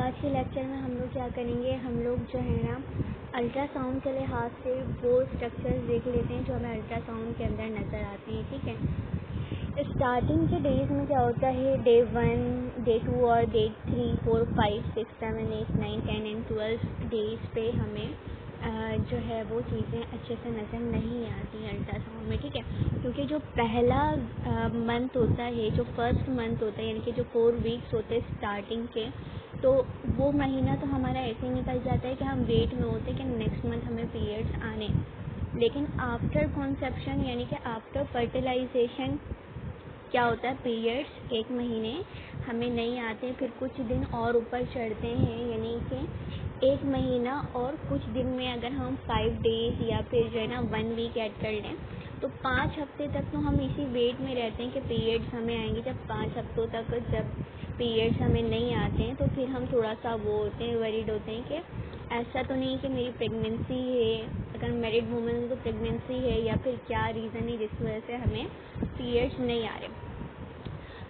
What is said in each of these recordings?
आज के लेक्चर में हम लोग क्या करेंगे, हम लोग जो है ना अल्ट्रासाउंड के लिहाज से वो स्ट्रक्चर्स देख लेते हैं जो हमें अल्ट्रासाउंड के अंदर नज़र आती हैं। ठीक है, स्टार्टिंग के डेज में क्या होता है, डे 1, डे 2 और डे 3, 4, 5, 6, 7, 8, 9, 10 एंड 12 डेज पे हमें जो है वो चीज़ें अच्छे से नज़र नहीं आती अल्ट्रासाउंड में। ठीक है, क्योंकि जो पहला मंथ होता है, जो फर्स्ट मंथ होता है, यानी कि जो 4 वीक्स होते हैं स्टार्टिंग के, तो वो महीना तो हमारा ऐसे ही निकल जाता है कि हम वेट में होते हैं कि नेक्स्ट मंथ हमें पीरियड्स आने। लेकिन आफ्टर कॉन्सेप्शन यानी कि आफ्टर फर्टिलाइजेशन क्या होता है, पीरियड्स 1 महीने हमें नहीं आते, फिर कुछ दिन और ऊपर चढ़ते हैं, यानी कि 1 महीना और कुछ दिन में अगर हम 5 डेज या फिर जो है ना 1 वीक ऐड कर लें तो 5 हफ्ते तक तो हम इसी वेट में रहते हैं कि पीरियड्स हमें आएंगे। जब 5 हफ्तों तक जब पीरियड्स हमें नहीं आते हैं तो फिर हम थोड़ा सा वो होते हैं, वरीड होते हैं कि ऐसा तो नहीं कि मेरी प्रेगनेंसी है, अगर मैरिड वूमेन है तो प्रेगनेंसी है, या फिर क्या रीज़न है जिसकी वजह से हमें पीरियड्स नहीं आ रहे।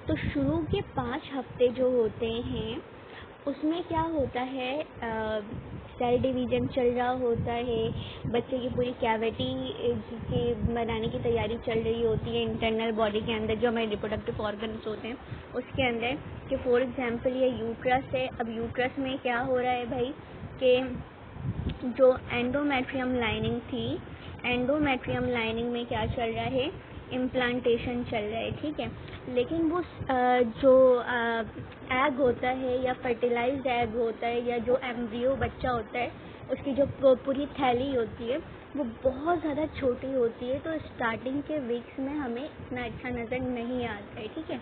तो शुरू के 5 हफ्ते जो होते हैं उसमें क्या होता है, सेल डिवीज़न चल रहा होता है, बच्चे की पूरी कैविटी के बनाने की तैयारी चल रही होती है इंटरनल बॉडी के अंदर, जो हमारे रिप्रोडक्टिव ऑर्गन्स होते हैं उसके अंदर। कि फॉर एग्जांपल ये यूट्रस है, अब यूट्रस में क्या हो रहा है भाई कि जो एंडोमेट्रियम लाइनिंग थी, एंडोमेट्रियम लाइनिंग में क्या चल रहा है, इम्प्लांटेशन चल रहा है। ठीक है, लेकिन वो जो एग होता है या फर्टिलाइज्ड एग होता है या जो एम्ब्रियो बच्चा होता है, उसकी जो पूरी थैली होती है वो बहुत ज़्यादा छोटी होती है, तो स्टार्टिंग के वीक्स में हमें इतना अच्छा नज़र नहीं आता है। ठीक है,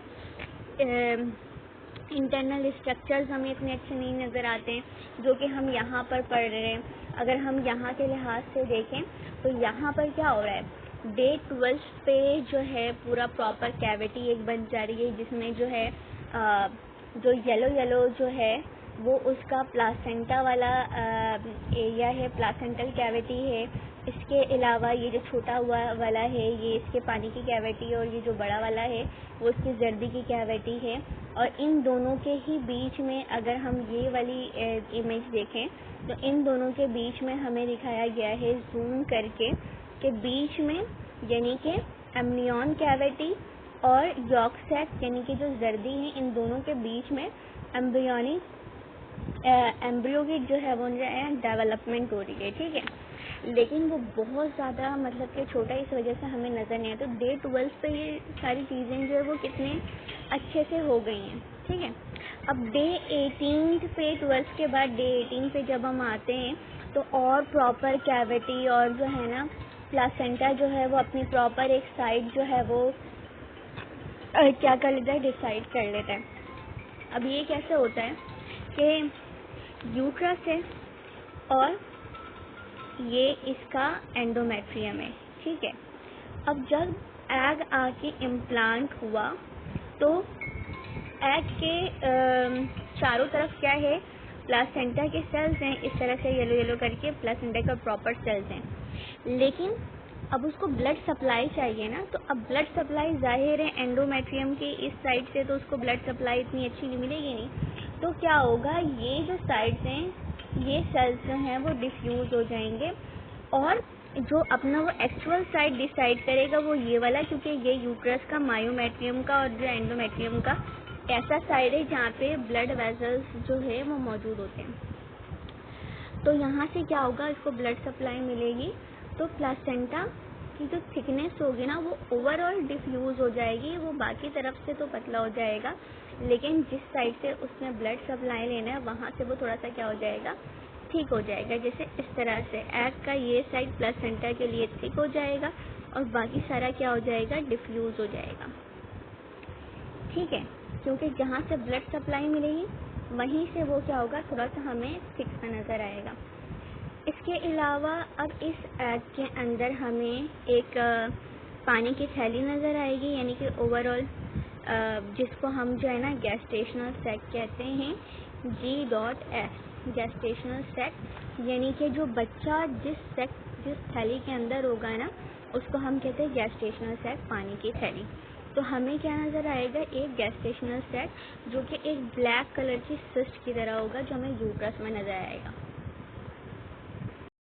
इंटरनल स्ट्रक्चर्स हमें इतने अच्छे नहीं नज़र आते हैं जो कि हम यहाँ पर पढ़ रहे हैं। अगर हम यहाँ के लिहाज से देखें तो यहाँ पर क्या हो रहा है, डे 12 पे जो है पूरा प्रॉपर कैविटी एक बन जा रही है, जिसमें जो है जो येलो जो है वो उसका प्लासेंटा वाला एरिया है, प्लासेंटल कैविटी है। इसके अलावा ये जो छोटा हुआ वाला है ये इसके पानी की कैविटी, और ये जो बड़ा वाला है वो इसकी जर्दी की कैविटी है। और इन दोनों के ही बीच में अगर हम ये वाली इमेज देखें तो इन दोनों के बीच में हमें दिखाया गया है जूम करके के बीच में, यानी कि एम्नियन कैविटी और यॉर्क सैक यानी कि जो जर्दी है, इन दोनों के बीच में एम्ब्रियो की जो है वो डेवलपमेंट हो रही है। ठीक है, लेकिन वो बहुत ज़्यादा मतलब कि छोटा, इस वजह से हमें नज़र नहीं आता। तो डे 12 पे ये सारी चीज़ें जो है वो कितने अच्छे से हो गई हैं। ठीक है, अब डे 18 पे, 12 के बाद डे 18 पे जब हम आते हैं तो और प्रॉपर कैविटी और जो है ना प्लासेंटा जो है वो अपनी प्रॉपर एक साइड जो है वो क्या कर लेता है, डिसाइड कर लेता है। अब ये कैसे होता है कि यूट्रस है और ये इसका एंडोमेट्रियम है। ठीक है, अब जब एग आके इम्प्लांट हुआ तो एग के चारों तरफ क्या है, प्लासेंटा के सेल्स हैं, इस तरह से येलो करके प्लासेंटा का प्रॉपर सेल्स हैं। लेकिन अब उसको ब्लड सप्लाई चाहिए ना, तो अब ब्लड सप्लाई जाहिर है एंडोमेट्रियम के इस साइड से तो उसको ब्लड सप्लाई इतनी अच्छी नहीं मिलेगी नहीं, तो क्या होगा, ये जो साइड्स हैं ये सेल्स जो हैं वो डिफ्यूज हो जाएंगे, और जो अपना वो एक्चुअल साइड डिसाइड करेगा वो ये वाला, क्योंकि ये यूट्रस का, मायोमेट्रियम का और जो एंडोमेट्रियम का ऐसा साइड है जहाँ पे ब्लड वेसल्स जो है वो मौजूद होते हैं। तो यहाँ से क्या होगा, इसको ब्लड सप्लाई मिलेगी तो प्लासेंटा की जो थिकनेस होगी ना वो ओवरऑल डिफ्यूज हो जाएगी, वो बाकी तरफ से तो पतला हो जाएगा, लेकिन जिस साइड से उसने ब्लड सप्लाई लेना है वहाँ से वो थोड़ा सा क्या हो जाएगा, ठीक हो जाएगा। जैसे इस तरह से एग का ये साइड प्लासेंटा के लिए ठीक हो जाएगा और बाकी सारा क्या हो जाएगा, डिफ्यूज हो जाएगा। ठीक है, क्योंकि जहाँ से ब्लड सप्लाई मिलेगी वहीं से वो क्या होगा, थोड़ा सा हमें थिक सा नज़र आएगा। इसके अलावा अब इस एग के अंदर हमें एक पानी की थैली नज़र आएगी, यानी कि ओवरऑल जिसको हम जो है ना गैस्टेशनल सैक कहते हैं, G.S गैस्टेशनल सैक, यानी कि जो बच्चा जिस थैली के अंदर होगा ना उसको हम कहते हैं गैस्टेशनल सैक, पानी की थैली। तो हमें क्या नज़र आएगा, एक गैस्टेशनल सेट जो कि एक ब्लैक कलर की सिस्ट की तरह होगा, जो हमें यूट्रस में नज़र आएगा।